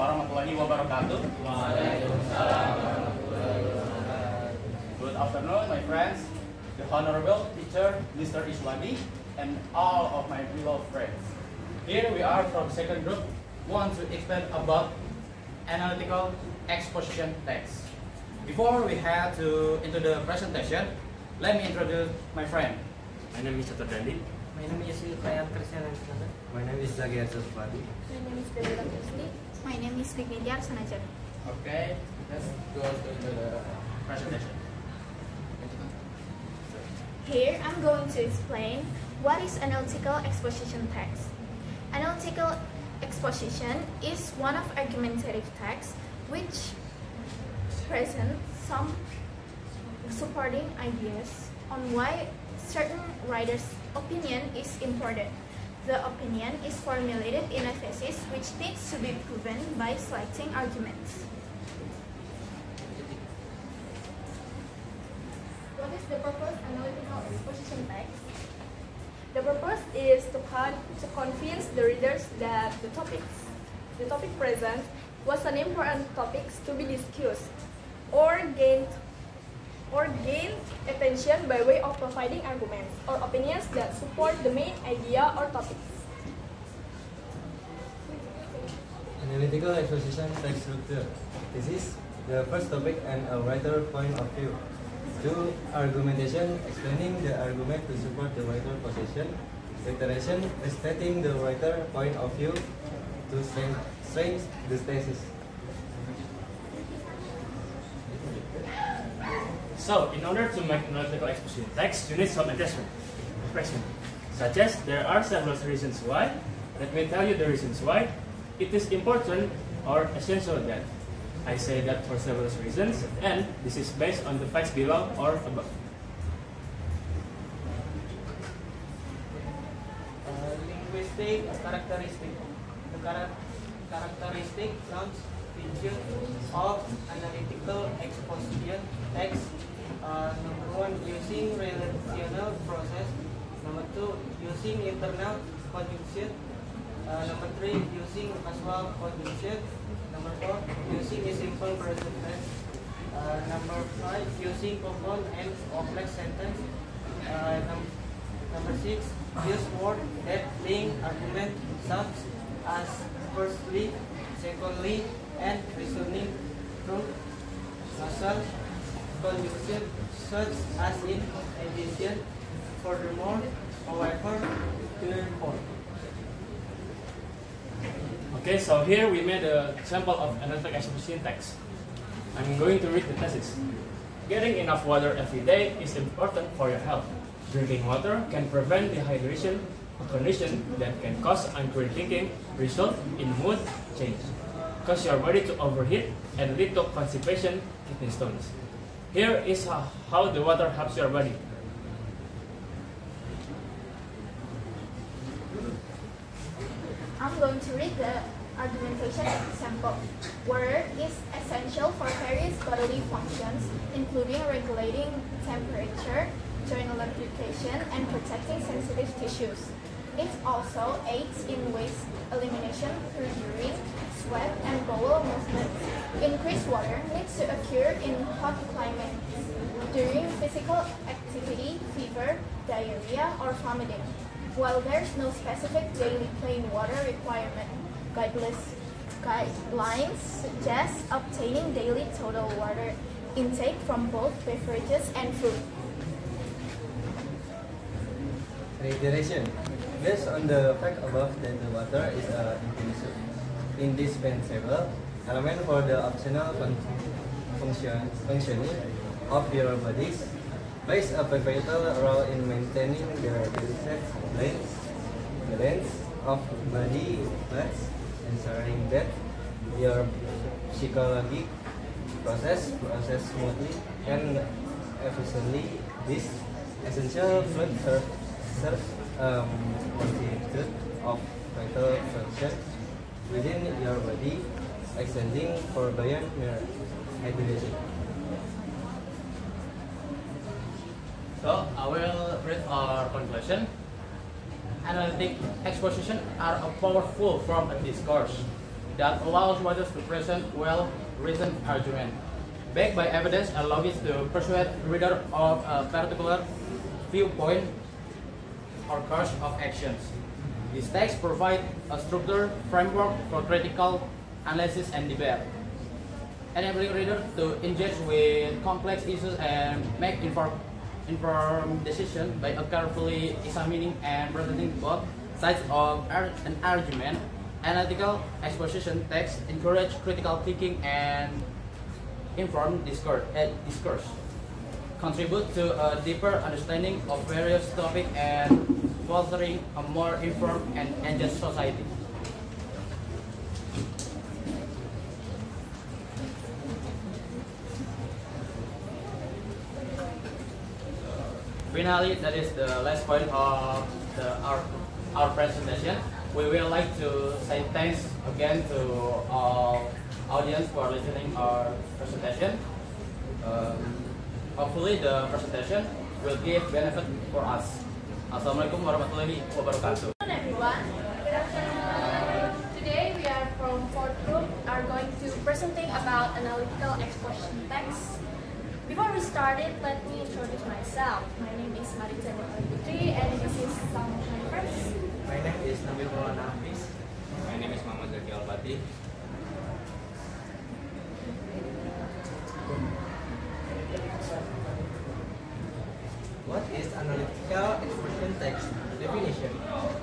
warahmatullahi wabarakatuh. Waalaikumsalam warahmatullahi wabarakatuh. Good afternoon, my friends, the honorable teacher, Mr. Iswadi, and all of my beloved friends. Here we are from second group, want to explain about analytical exposition text. Before we head into the presentation, let me introduce my friend. My name is Dr. Dandi. My name is Keren. My name is Zagir Siswi. My name is Belajar. My name is belajar. Okay, let's go to the presentation. Here I'm going to explain what is analytical exposition text. Analytical exposition is one of argumentative texts which presents some supporting ideas on why certain writer's opinion is important. The opinion is formulated in a thesis which needs to be proven by selecting arguments. What is the purpose of analytical exposition text? The purpose is to convince the readers that the topic present was an important topic to be discussed or gained attention by way of providing arguments or opinions that support the main idea or topics. Analytical exposition text structure. This is the first topic and a writer point of view. 2. Argumentation, explaining the argument to support the writer position. Reiteration, stating the writer point of view to strengthen the thesis. So, in order to make analytical exposition text, you need some expression, such as there are several reasons why. Let me tell you the reasons why. It is important or essential that I say that for several reasons, and this is based on the facts below or above. Linguistic characteristic. The characteristic counts feature of analytical exposition text. Number 1, using relational process. Number 2, using internal conjunction. Number 3, using causal conjunction. Number 4, using a simple present tense. Number 5, using compound and complex sentence. Number 6, use words that link argument such as firstly, secondly, and reasoning through causal conjunction such as in addition, furthermore, however, therefore. Okay, so here we made a sample of analytical exposition text. I'm going to read the thesis. Getting enough water every day is important for your health. Drinking water can prevent dehydration, a condition that can cause unclear thinking, result in mood change, cause your body to overheat, and lead to constipation, kidney stones. Here is how the water helps your body. I'm going to read the argumentation example. Water is essential for various bodily functions, including regulating temperature, joint lubrication, and protecting sensitive tissues. It also aids in waste elimination through urine, sweat, and bowel movements. Increased water needs to occur in hot climates during physical activity, fever, diarrhea, or vomiting. While there's no specific daily plain water requirement, guidelines suggest obtaining daily total water intake from both beverages and food. Reiteration. Based on the fact above that the water is indispensable element for the optional functioning of your bodies, plays a pivotal role in maintaining the delicate balance of body fluids, ensuring that your psychological process smoothly and efficiently. This essential fluid serves multitude of vital functions within your body, extending for beyond mere hydration. So I will read our conclusion. Analytic exposition are a powerful form of discourse. that allows writers to present well-reasoned argument, backed by evidence and logic to persuade reader of a particular viewpoint or course of actions. These texts provide a structured framework for critical analysis and debate, enabling readers to engage with complex issues and make informed decisions by carefully examining and presenting both sides of an argument. Analytical exposition texts encourage critical thinking and informed discourse, contribute to a deeper understanding of various topics and fostering a more informed and engaged society. Finally, that is the last point of our presentation. We will like to say thanks again to all audience for listening our presentation. Hopefully the presentation will give benefit for us. Assalamualaikum warahmatullahi wabarakatuh. Hello everyone. Good afternoon. Today we are from fourth group are going to presenting about analytical exposition text. Before we started, let me introduce myself. My name is Marita Putri and this is some of my friends. My name is Nabil Maulana Hafiz. My name is Muhammad Zaki Al-Fatih. What is analytical exposition text? Definition.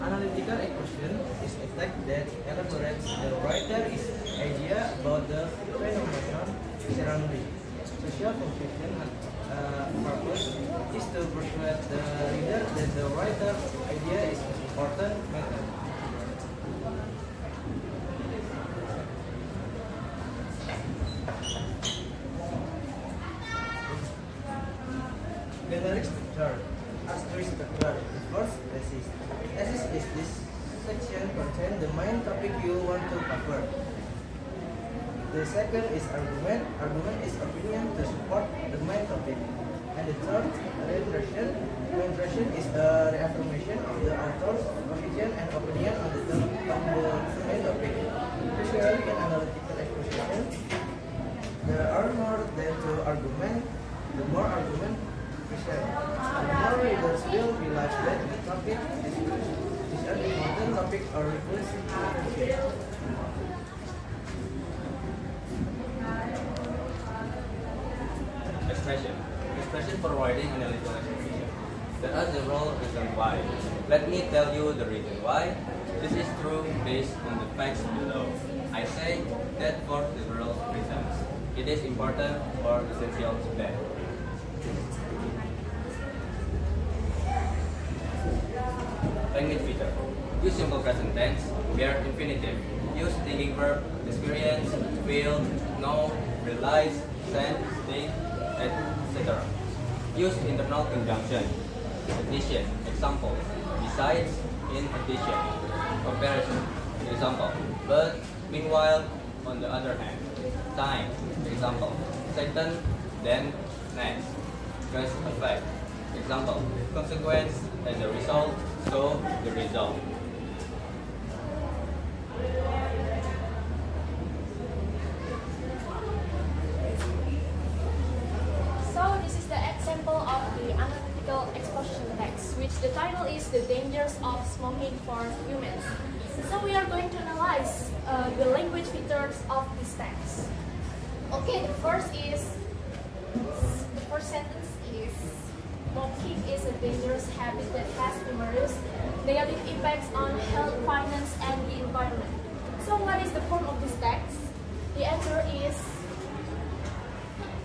Analytical exposition is a text that elaborates the writer's idea about the phenomenon surrounding. Social function purpose is to persuade the reader that the writer's idea is an important matter. Generic structure. Asterisk structure. First, thesis. Thesis is this section contain the main topic you want to cover. The second is argument. Argument is opinion to support the main topic. And the third, reiteration. Reiteration is the reaffirmation of the author's position and opinion on the main topic. Usually in analytical exposition, there are more than two arguments. The more argument present, the more readers will realize that the topic is an important topic or request attention. Expression providing analytical exposition. There are several reasons why. Let me tell you the reason why. This is true based on the facts below. I say that for several reasons. It is important or essential that. Language feature. Use simple present tense, bare infinitive. Use thinking verb, experience, feel, know, realize, send, think, etc. Use internal conjunction. Addition. Example. Besides, in addition. Comparison. Example. But, meanwhile, on the other hand. Time. Example. Second, then, next. Cause effect. Example. Consequence as a result, so the result. So this is the example of the analytical exposition text, which the title is The Dangers of Smoking for Humans. So we are going to analyze the language features of this text. Okay, the first sentence is smoking is a dangerous habit that has numerous negative impacts on health, finance, and the environment. So what is the form of this text? The answer is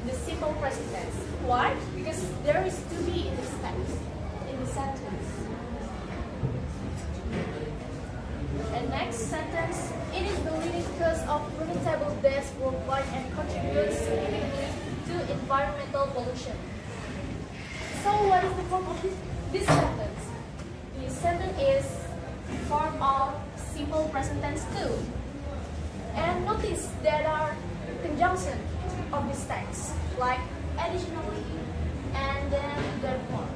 the simple present tense. Why? Because there is to be in this text, in the sentence. And next sentence, it is the leading cause of preventable deaths worldwide and contributes significantly to environmental pollution. So what is the form of this sentence? The sentence is form of simple present tense too. And notice there are conjunction of this text, like additionally and then therefore.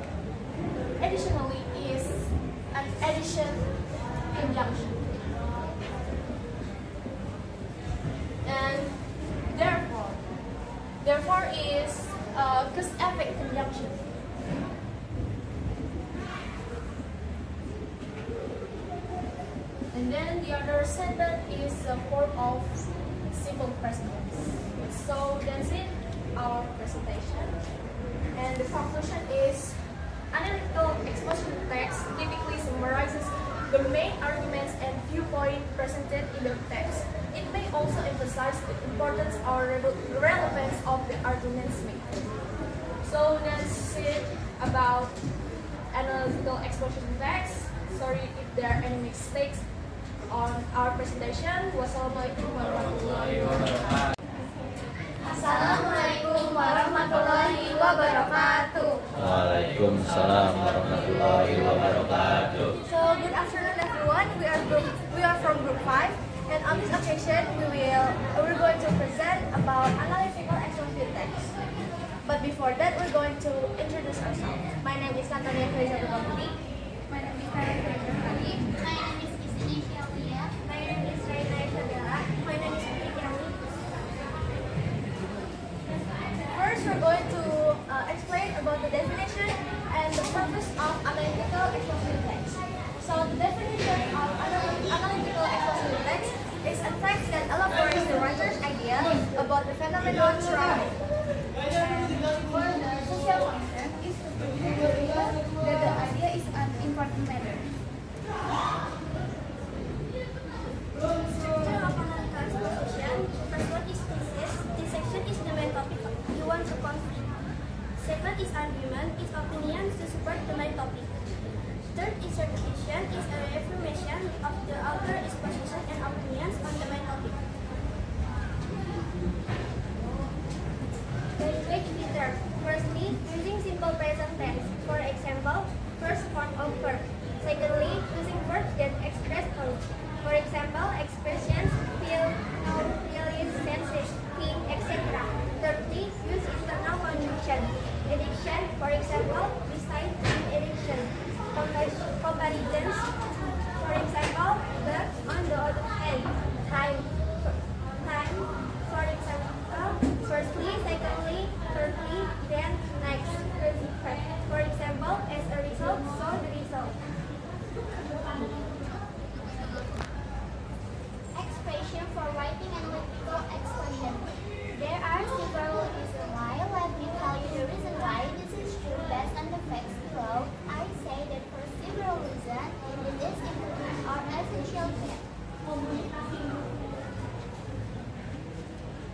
Additionally is an addition conjunction. is cause-effect conjunction. And then the other sentence is a form of simple present tense. So that's it, our presentation. And the conclusion is analytical exposition text typically summarizes the main arguments and viewpoint presented in the text. It may also emphasize the importance or relevance of the arguments made. So that's it about analytical exposition text. Sorry if there are any mistakes on our presentation. Wassalamualaikum warahmatullahi wabarakatuh. Assalamualaikum warahmatullahi wabarakatuh. Waalaikumsalam warahmatullahi wabarakatuh. So good afternoon everyone. We are from group 5, and on this occasion we're going to present about analytical exposition text. But before that, we're going to introduce ourselves. My name is Natalia Faiza Bukabudi. My name is Karen. My name is Isnisha Lia. My name is Raina Isabella. My name is Miriam. First, we're going to explain about the definition and the purpose of analytical exposition text. So the definition of analytical exposition text is a text that elaborates the writer's idea about the phenomenon surrounding. For the social function is to prove that the idea is an important matter. Structure of analytical exposition. First one is thesis. This section is the main topic you want to complete. Second is argument. Its opinions to support the main topic. Third is certification. Is a affirmation of the author exposition and opinions on the main topic. Language feature. Firstly, using simple present tense. For example, first form of verb. Secondly, using verbs that express thought. For example, expressions feel, know, realize, senses, think, etc. Thirdly, use internal conjunction. Addiction, for example, beside and addiction. Comparisons, for example, the, on the other hand. Time, for example, firstly, secondly, thirdly, then next. For example, as a result, so the result. Expression for writing analytical expression. There are several reasons why. Let me tell you the reason why this is true based on the facts below. I say that for several reasons, it is important or essential fact.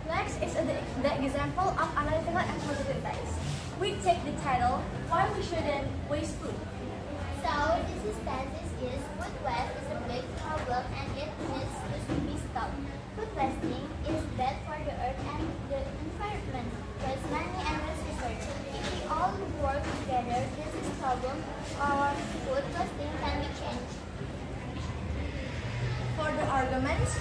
Next is the example of analytical exposition text. We take the title, Why We Shouldn't Waste Food. So, this thesis is food waste is a big problem and it needs to be stopped. Food wasting is bad for the earth and the environment, waste money and waste research. If we all work together, this problem or food wasting can be changed. For the arguments,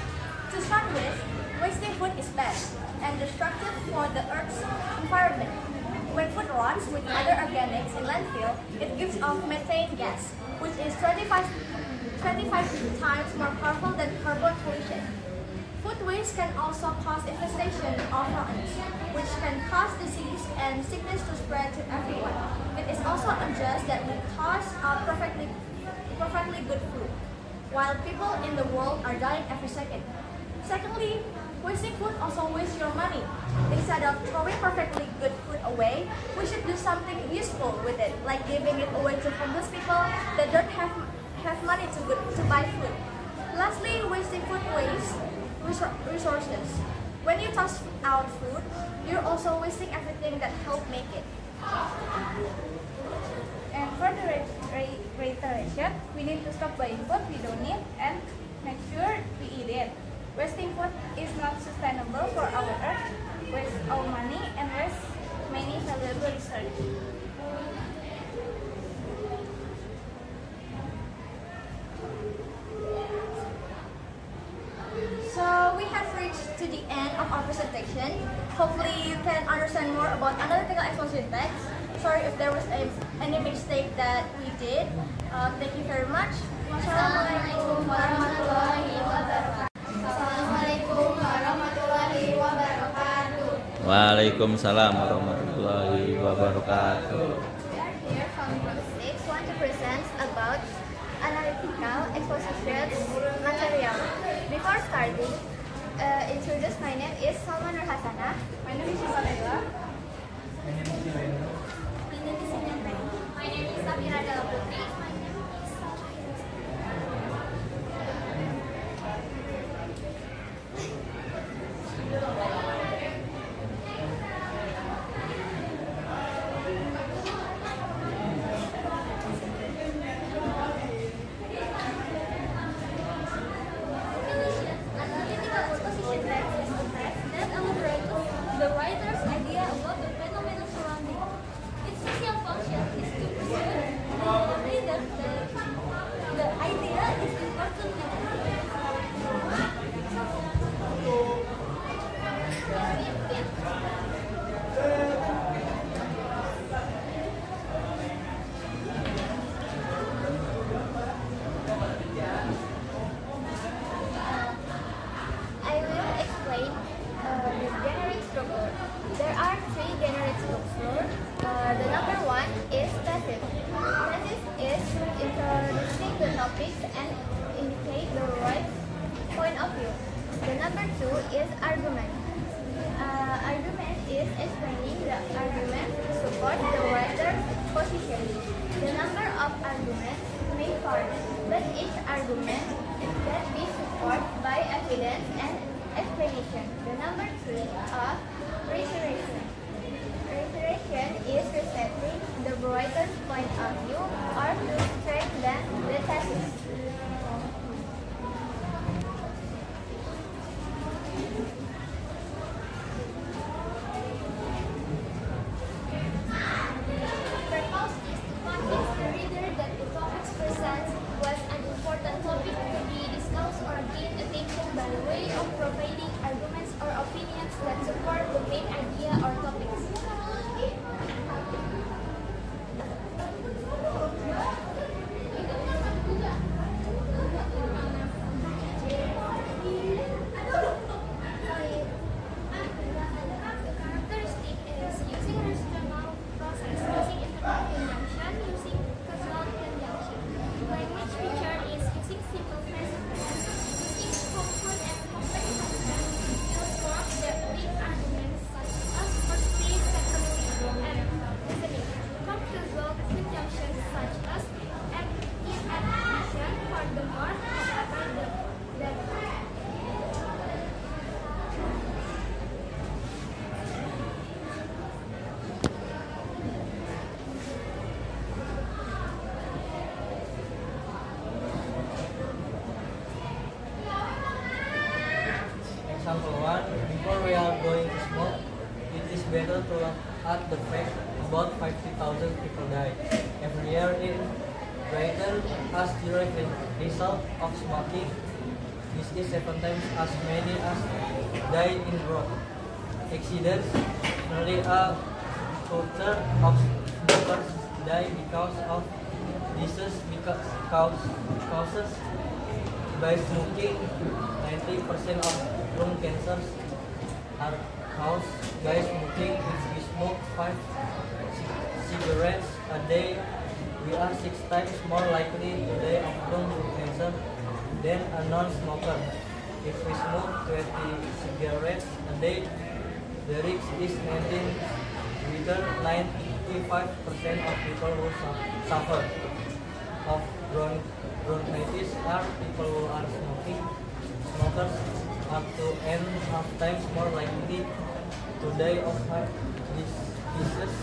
to start with, wasting food is bad and destructive for the Earth's environment. When food rots with other organics in landfill, it gives off methane gas, which is 25 times more powerful than carbon pollution. Food waste can also cause infestation of rodents, which can cause disease and sickness to spread to everyone. It is also unjust that we toss out perfectly good food, while people in the world are dying every second. Secondly, wasting food also wastes your money. Instead of throwing perfectly good food away, we should do something useful with it, like giving it away to homeless people that don't have money to buy food. Lastly, wasting food wastes resources. When you toss out food, you're also wasting everything that helped make it. And for the reiteration, we need to stop buying food we don't need and make sure we eat it. Wasting food is not sustainable for our earth, waste our money and waste many valuable research. So we have reached to the end of our presentation. Hopefully you can understand more about analytical exposition text. Sorry if there was any mistake that we did. Thank you very much. Wassalamualaikum warahmatullahi wabarakatuh. Assalamualaikum warahmatullahi wabarakatuh. Waalaikumsalam warahmatullahi wabarakatuh. We are here from Group 6 want to present about analytical exposition material. Before starting, introduce my name is Salman Nurhasana. My name is Siswa. My name is Keren. My name is Keren. My name is Samira Della Putri. My name is analytical exposition text is a text that elaborates the writer's idea about the phenomenon surrounding. Its special function is to persuade the reader that the idea is important to them. I will explain the generic structure. There are three generic structures. The number one is thesis. Thesis is introducing the topics and indicate the right point of view. The number two is argument. Argument is explaining the argument to support the writer's position. The number of arguments may vary, but each argument can be supported by evidence and explanation. The number three of reiteration. Reiteration is presenting the writer's point of view or to strengthen the thesis. Purpose is to convince the reader that the topics presented was an important topic to be discussed or gain attention by way of providing arguments or opinions that support the main idea or topics. The characteristic is using rational process, using internal conjunction, using causal conjunction. Language feature is using simple present tense, using hopeful and complex sentences to work the lead arguments such as first case, second case, and reasoning. Causal conjunctions such as and in addition, furthermore, however, that Example 1. Before we are going to smoke, it is better to look at the fact about 50,000 people die every year in Britain as direct result of smoking. This is 7 times as many as die in road accidents. Nearly a quarter of smokers die because of disease causes by smoking. 90% of lung cancers are caused by smoking. If we smoke 5 cigarettes a day, we are 6 times more likely to die of lung cancer than a non-smoker. If we smoke 20 cigarettes a day, the risk is 19 greater. 95% of people who suffer of bronchitis are people who are smoking. Smokers are 2.5 times more likely to die of heart disease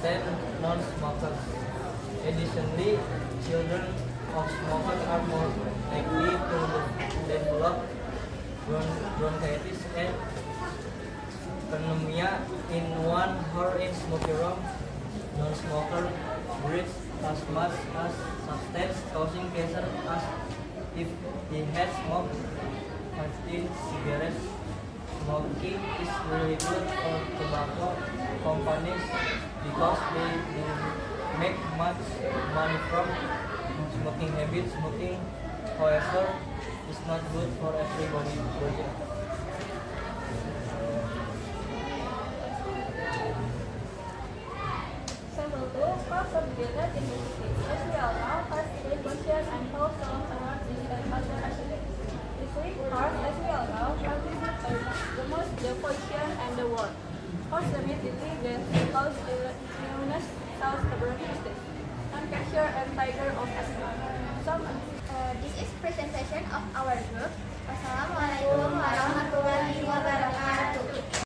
than non-smokers. Additionally, children of smokers are more likely to develop bronchitis and pneumonia in 1 hour in smoking room. Non-smoker breathes as much as substance causing cancer as if he had smoked 15 cigarettes. Smoking is really good for tobacco companies because they do make much money from smoking habits. Smoking, however, is not good for everybody. together in the city. As we all know, horse today question and hold songs around this and other activities. This week, horse, as we all know, contribute the most the position and the word. Horse immediately gets house the newness South Cabernet and capture and tiger of Africa. This is presentation of our group. Wassalamualaikum.